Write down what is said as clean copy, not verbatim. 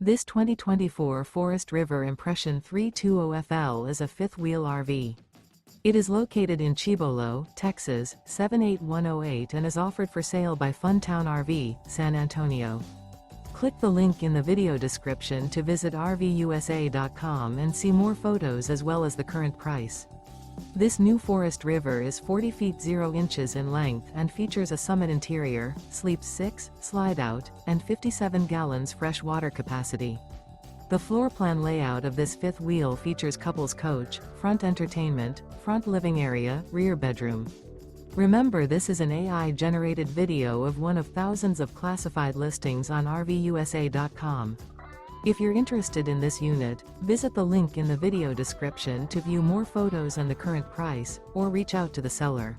This 2024 Forest River Impression 320FL is a fifth-wheel RV. It is located in Cibolo, Texas, 78108 and is offered for sale by Funtown RV, San Antonio. Click the link in the video description to visit RVUSA.com and see more photos as well as the current price. This new Forest River is 40 feet 0 inches in length and features a summit interior, sleeps 6, slide-out, and 57 gallons fresh water capacity. The floor plan layout of this fifth wheel features couples coach, front entertainment, front living area, rear bedroom. Remember, this is an AI-generated video of one of thousands of classified listings on RVUSA.com. If you're interested in this unit, visit the link in the video description to view more photos and the current price, or reach out to the seller.